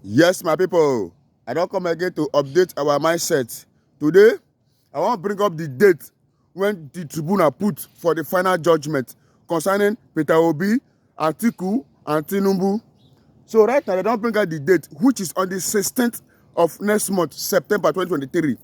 Yes, my people, I don't come again to update our mindset. Today, I want to bring up the date when the tribunal put for the final judgment concerning Peter Obi, Atiku, and Tinubu. So right now, they don't bring out the date, which is on the 16th of next month, September 2023.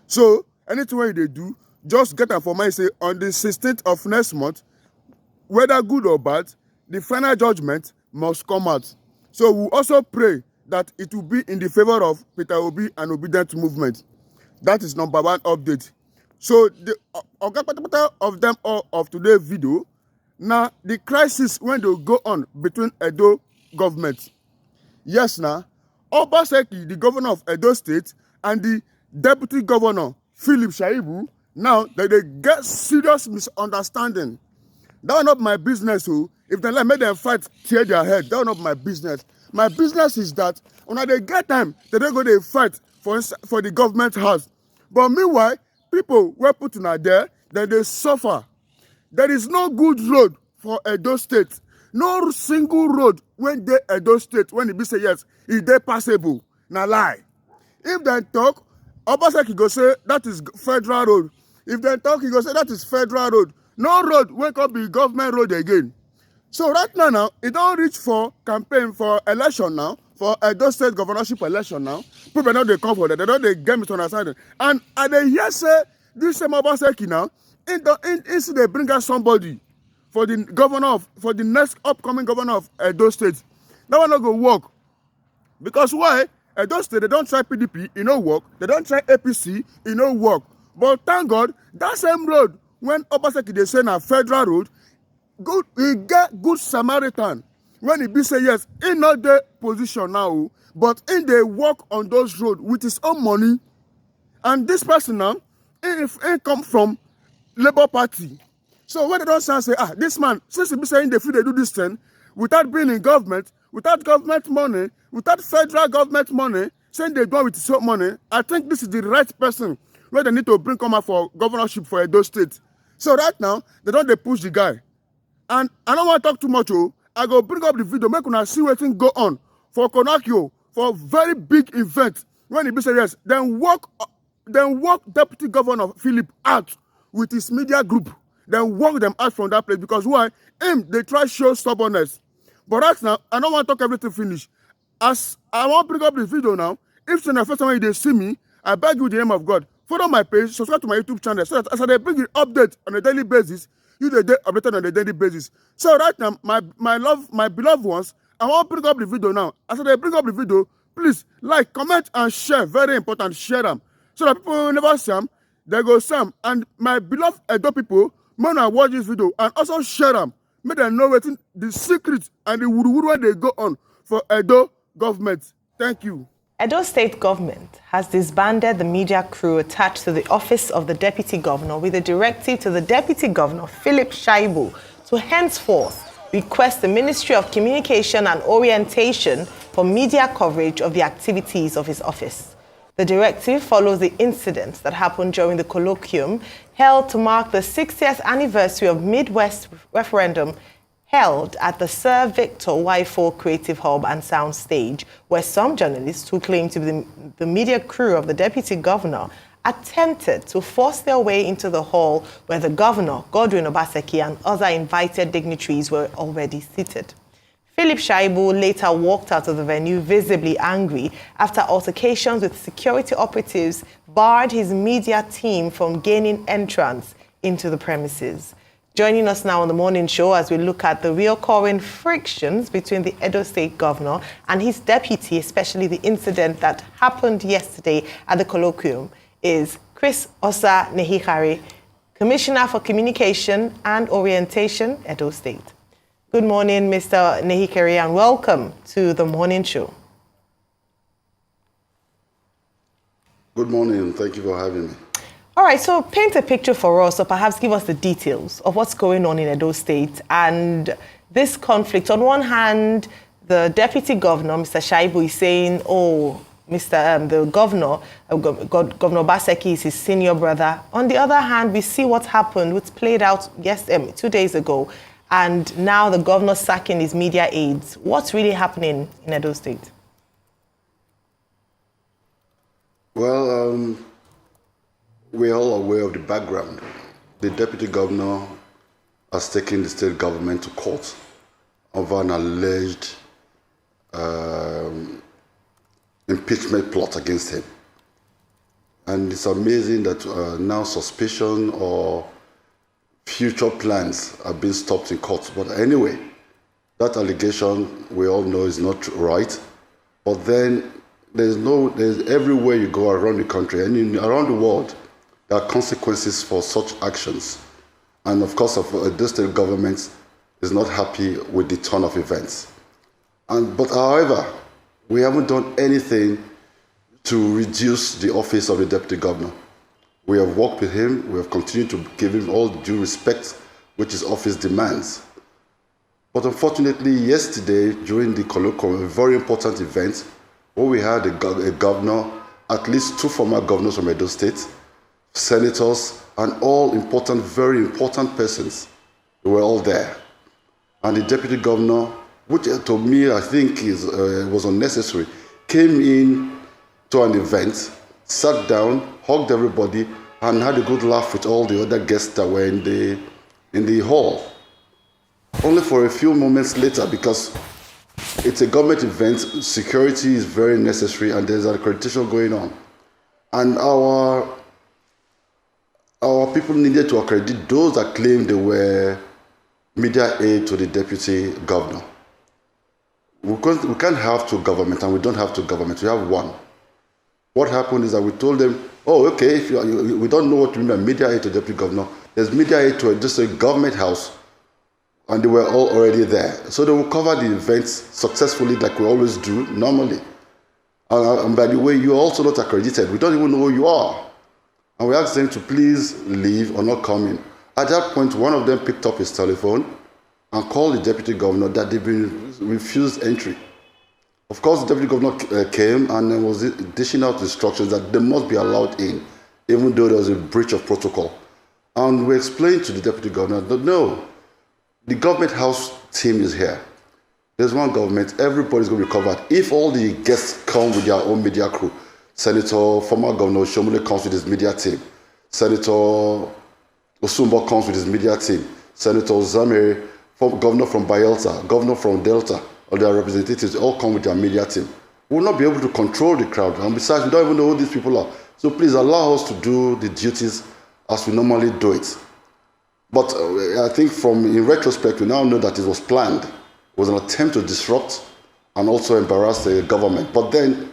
So anything they do, just get them for mind, say on the 16th of next month, whether good or bad, the final judgment must come out. So we also pray that it will be in the favor of Peter Obi and obedient movement. That is number one update. So the of them all of today's video, now the crisis when they go on between Edo government. Yes, now Obaseki, the governor of Edo State, and the deputy governor Philip Shaibu, now that they get serious misunderstanding. That's not my business. So if they make them fight, tear their head, that's not my business. My business is that when they get time, they don't go to fight for the government house. But meanwhile, people were put in there, then they suffer. There is no good road for Edo State. No single road when they Edo State, when it be say yes, is they passable. Now lie. If they talk, Obaseki go say that is federal road. If they talk, he go say that is federal road. No road when can be government road again. So right now, it don't reach for campaign for election now, for Edo State governorship election now. People know they come for that. They don't they get misunderstanding. And they hear say this same Obaseki now, instead they bring out somebody for the for the next upcoming governor of Edo State. That one not go work. Because why? Edo State, they don't try PDP, it no work. They don't try APC, it no work. But thank God, that same road, when Obaseki they say na federal road, good, he get good Samaritan. When he be say yes, in not the position now, but in they work on those roads with his own money. And this person now, if he come from Labour Party. So when they don't say, this man, since he be saying they feel they do this thing, without being in government, without government money, without federal government money, saying they do it with his own money, I think this is the right person where they need to bring come out for governorship for Edo State. So right now, they push the guy. And I don't want to talk too much. I go bring up the video, make una see what thing go on for Colloquim, for a very big event. When he be say yes, then walk Deputy Governor Philip out with his media group. Then walk them out from that place because why? They try show stubbornness. But right now, I don't want to talk everything finish. As I want to bring up the video now, if it's the first time they see me, I beg you in the name of God, follow my page, subscribe to my YouTube channel, so that as I bring the update on a daily basis, you the updated on a daily basis. So right now, my beloved ones, I want to bring up the video now. As I bring up the video, please like, comment, and share. Very important, share them. So that people will never see them, they go see them. And my beloved Edo people, when I watch this video, and also share them, make them know what the secret and the wuru where they go on for Edo government. Thank you. Edo State government has disbanded the media crew attached to the office of the deputy governor with a directive to the deputy governor, Philip Shaibu, to henceforth request the Ministry of Communication and Orientation for media coverage of the activities of his office. The directive follows the incident that happened during the colloquium held to mark the 60th anniversary of Midwest referendum held at the Sir Victor Y4 Creative Hub and Sound Stage, where some journalists who claim to be the media crew of the deputy governor attempted to force their way into the hall where the governor, Godwin Obaseki, and other invited dignitaries were already seated. Philip Shaibu later walked out of the venue visibly angry after altercations with security operatives barred his media team from gaining entrance into the premises. Joining us now on the morning show as we look at the recurring frictions between the Edo State governor and his deputy, especially the incident that happened yesterday at the colloquium, is Chris Osa Nehikari, Commissioner for Communication and Orientation, Edo State. Good morning, Mr. Nehikari, and welcome to the morning show. Good morning. Thank you for having me. All right, so paint a picture for us, or perhaps give us the details of what's going on in Edo State and this conflict. On one hand, the deputy governor, Mr. Shaibu, is saying, the governor, Governor Obaseki is his senior brother. On the other hand, we see what happened, which played out 2 days ago, and now the governor sacking his media aides. What's really happening in Edo State? Well, we're all aware of the background. The deputy governor has taken the state government to court over an alleged impeachment plot against him. And it's amazing that now suspicion or future plans are being stopped in court. But anyway, that allegation we all know is not right. But then there's everywhere you go around the country and around the world, there are consequences for such actions. And of course, the state government is not happy with the turn of events. But however, we haven't done anything to reduce the office of the deputy governor. We have worked with him. We have continued to give him all due respect which his office demands. But unfortunately, yesterday, during the Colloquim, a very important event, where we had a governor, at least 2 former governors from Edo State, senators, and all important, very important persons, they were all there. And the deputy governor, which to me I think was unnecessary, came in to an event, sat down, hugged everybody, and had a good laugh with all the other guests that were in the hall. Only for a few moments later, because it's a government event, security is very necessary, and there's an accreditation going on. And our people needed to accredit those that claimed they were media aid to the deputy governor. We can't have 2 governments, and we don't have 2 governments. We have one. What happened is that we told them, oh, okay, if we don't know what to mean by media aid to the deputy governor. There's media aid to just a government house, and they were all already there. So they will cover the events successfully like we always do normally. And by the way, you're also not accredited. We don't even know who you are. And we asked them to please leave or not come in. At that point, one of them picked up his telephone and called the deputy governor that they've been refused entry. Of course, the deputy governor came and was dishing out instructions that they must be allowed in, even though there was a breach of protocol. And we explained to the deputy governor that no, the government house team is here. There's one government, everybody's going to be covered. If all the guests come with their own media crew, former Governor Shomole comes with his media team, Senator Osumbo comes with his media team, Senator Zamere, governor from Bayelsa, governor from Delta, or their representatives, all come with their media team. We will not be able to control the crowd. And besides, we don't even know who these people are. So please allow us to do the duties as we normally do it. But I think in retrospect, we now know that it was planned. It was an attempt to disrupt and also embarrass the government. But then,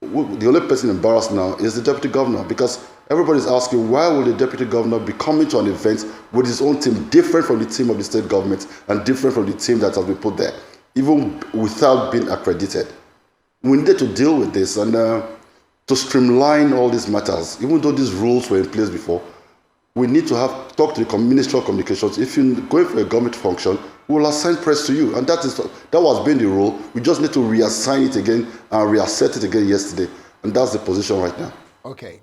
the only person embarrassed now is the deputy governor, because everybody's asking, why will the deputy governor be coming to an event with his own team, different from the team of the state government and different from the team that has been put there, even without being accredited? We needed to deal with this and to streamline all these matters. Even though these rules were in place before, we need to talk to the Ministry of Communications. If you're going for a government function, we will assign press to you. And that was being the rule. We just need to reassign it again and reassert it again yesterday. And that's the position right now. Okay.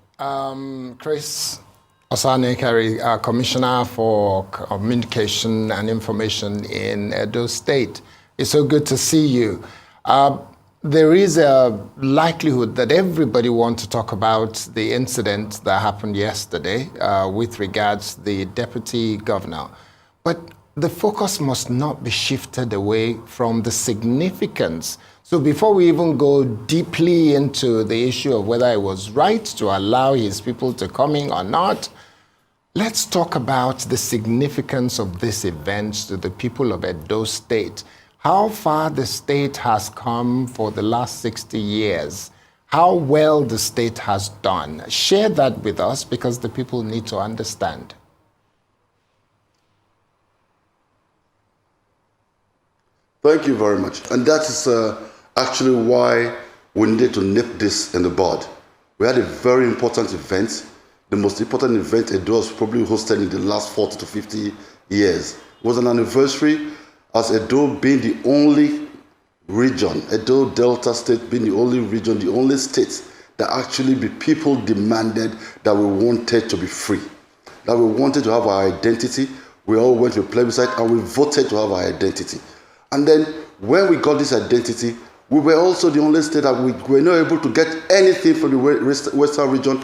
Chris Osanekari, Commissioner for Communication and Information in Edo State. It's so good to see you. There is a likelihood that everybody wants to talk about the incident that happened yesterday with regards to the deputy governor. But the focus must not be shifted away from the significance. So before we even go deeply into the issue of whether it was right to allow his people to come in or not, let's talk about the significance of this event to the people of Edo State. How far the state has come for the last 60 years, how well the state has done. Share that with us because the people need to understand. Thank you very much. And that is actually why we needed to nip this in the bud. We had a very important event, the most important event Edo has probably hosted in the last 40 to 50 years. It was an anniversary as Edo being the only region, Edo Delta State being the only region, the only state that actually the people demanded that we wanted to be free, that we wanted to have our identity. We all went to a plebiscite and we voted to have our identity. And then when we got this identity, We were also the only state that we were not able to get anything from the western region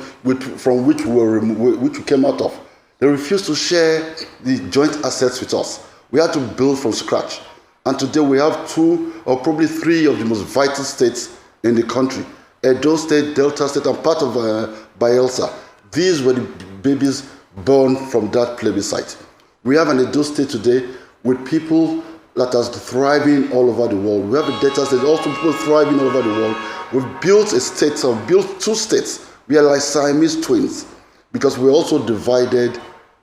from which we came out of. They refused to share the joint assets with us. We had to build from scratch. And today we have 2 or probably 3 of the most vital states in the country. Edo State, Delta State, and part of Bayelsa. These were the babies born from that plebiscite. We have an Edo State today with people that are thriving all over the world. We have a Delta State, also people thriving all over the world. We've built a state, or built 2 states. We are like Siamese twins because we also divided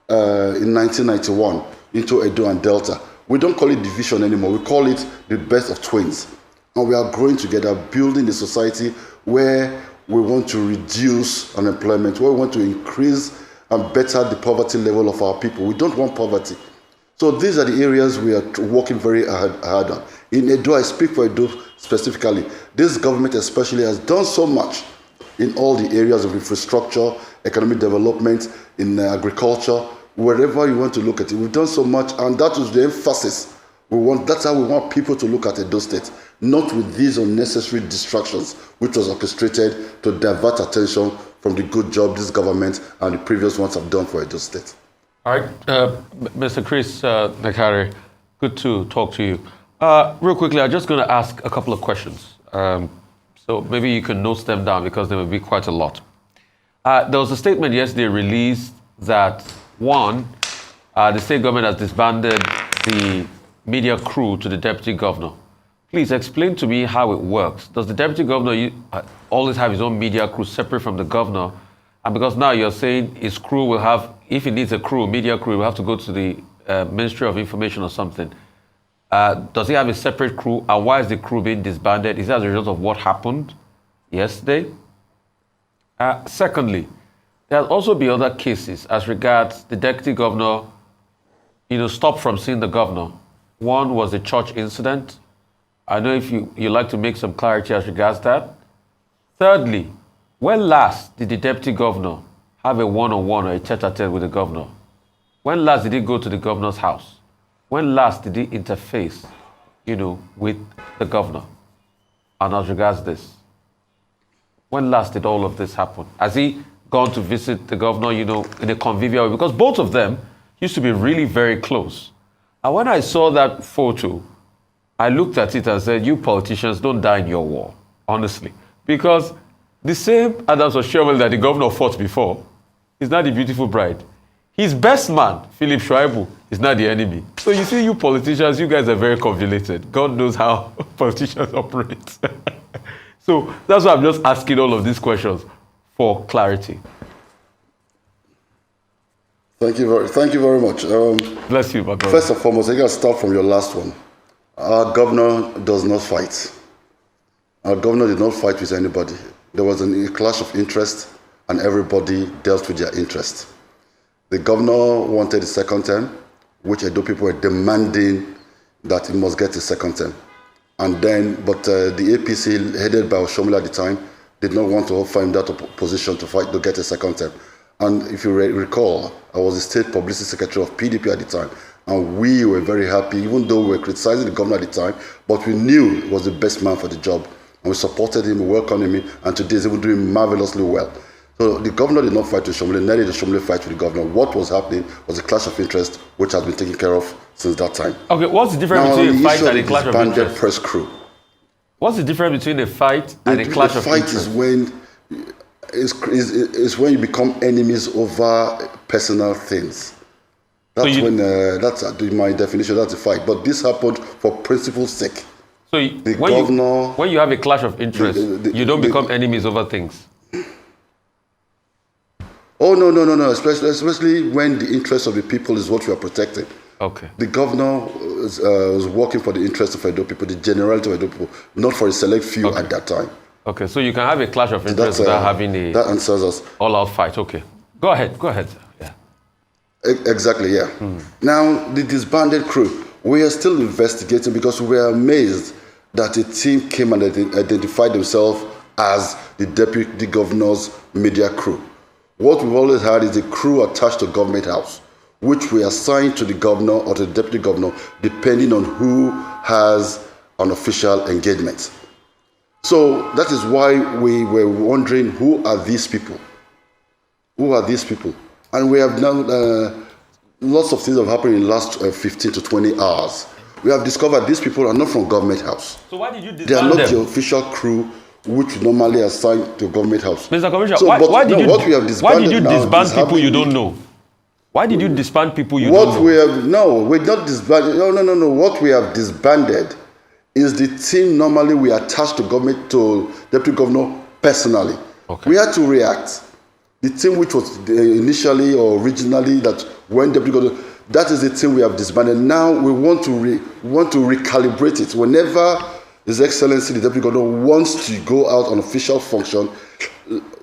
in 1991 into Edo and Delta. We don't call it division anymore. We call it the best of twins. And we are growing together, building a society where we want to reduce unemployment, where we want to increase and better the poverty level of our people. We don't want poverty. So these are the areas we are working very hard on. In Edo, I speak for Edo specifically. This government especially has done so much in all the areas of infrastructure, economic development, in agriculture, wherever you want to look at it. We've done so much, and that is the emphasis. That's how we want people to look at Edo State, not with these unnecessary distractions, which was orchestrated to divert attention from the good job this government and the previous ones have done for Edo State. All right, Mr. Chris Nakari, good to talk to you. Real quickly, I'm just going to ask a couple of questions. So maybe you can note them down because there will be quite a lot. There was a statement yesterday released that, one, the state government has disbanded the media crew to the deputy governor. Please explain to me how it works. Does the deputy governor always have his own media crew separate from the governor? And because now you're saying his crew will have, if he needs a crew, media crew, he will have to go to the Ministry of Information or something. Does he have a separate crew? And why is the crew being disbanded? Is that as a result of what happened yesterday? Secondly, there has also been other cases as regards the deputy governor, stopped from seeing the governor. One was the church incident. I know if you like to make some clarity as regards that. Thirdly, when last did the deputy governor have a one-on-one or a tete-a-tete with the governor? When last did he go to the governor's house? When last did he interface, with the governor? And as regards this, when last did all of this happen? Has he gone to visit the governor, in a convivial way? Because both of them used to be really very close. And when I saw that photo, I looked at it and said, you politicians don't die in your war, honestly. Because the same Adams Oshiomhole that the governor fought before is not the beautiful bride. His best man, Philip Shaibu, is not the enemy. So you see, you politicians, you guys are very convoluted. God knows how politicians operate. So that's why I'm just asking all of these questions for clarity. Thank you very much. Bless you, my brother. First and foremost, I got to start from your last one. Our governor does not fight. Our governor did not fight with anybody. There was a clash of interest, and everybody dealt with their interest. The governor wanted a second term, which Edo people were demanding that he must get a second term. But the APC, headed by Oshiomhole at the time, did not want to offer him that position to fight to get a second term. And if you recall, I was the state publicity secretary of PDP at the time, and we were very happy, even though we were criticizing the governor at the time, but we knew he was the best man for the job. And we supported him, we welcomed him, and today he's even doing marvelously well. So the governor did not fight with Oshiomhole, neither did Oshiomhole fight with the governor. What was happening was a clash of interest, which has been taken care of since that time. Okay, what's the difference between a fight and a clash of interest? Press crew. What's the difference between a fight and a clash of interest? The fight is when you become enemies over personal things. That's that's my definition, that's a fight. But this happened for principle's sake. So when you have a clash of interest, you don't become enemies over things? Oh, no. Especially when the interest of the people is what we are protecting. Okay. The governor was working for the interest of Edo people, the generality of Edo people, not for a select few at that time. Okay, so you can have a clash of interest without having a that answers us. All-out fight. Okay. Go ahead. Yeah. Exactly, yeah. Now, the disbanded crew, we are still investigating because we are amazed that a team came and identified themselves as the deputy governor's media crew. What we've always had is a crew attached to government house, which we assign to the governor or to the deputy governor, depending on who has an official engagement. So that is why we were wondering, who are these people? Who are these people? And we have now, lots of things have happened in the last 15 to 20 hours. We have discovered these people are not from government house. So why did you disband They are not them? the official crew which normally assigned to government house. Mr. Commissioner, So, why did you what we have why did you disbanded now disband is people you having- don't know? Why did you disband people you What don't know? we have we're not disbanded. No. What we have disbanded is the team normally we attach to government, to deputy governor personally. Okay. We had to react. The team which was initially or originally that when deputy governor, that is the team we have disbanded. Now we want to recalibrate it. Whenever His Excellency the deputy governor wants to go out on official function,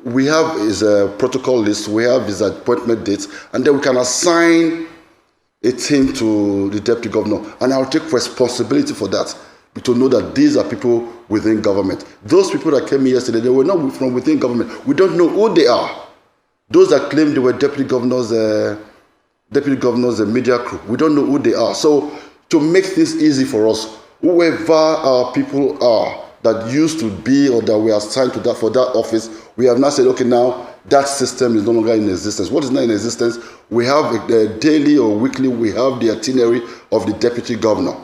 we have his protocol list, we have his appointment dates, and then we can assign a team to the deputy governor, and I'll take responsibility for that, to know that these are people within government. Those people that came here yesterday, they were not from within government. We don't know who they are. Those that claim they were deputy governors, media crew, we don't know who they are. So to make things easy for us, whoever our people are that used to be or that we are assigned to that for that office, we have now said, okay, now that system is no longer in existence. What is not in existence? We have daily or weekly, we have the itinerary of the deputy governor.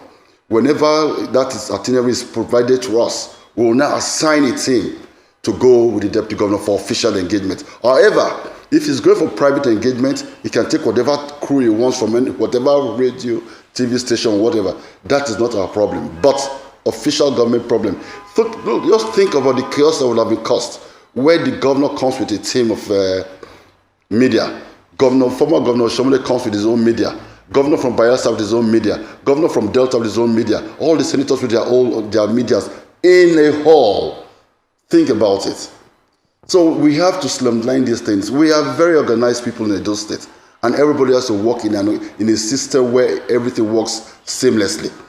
Whenever that itinerary is provided to us, we will now assign a team to go with the deputy governor for official engagement. However, if he's going for private engagement, he can take whatever crew he wants from whatever radio, TV station, whatever. That is not our problem. But official government problem. Just think about the chaos that would have been caused where the governor comes with a team of media. Former Governor Shomole comes with his own media. Governor from Bayelsa with his own media. Governor from Delta with his own media. All the senators with their medias in a hall. Think about it. So we have to slimline these things. We are very organized people in Edo State, and everybody has to work in a system where everything works seamlessly.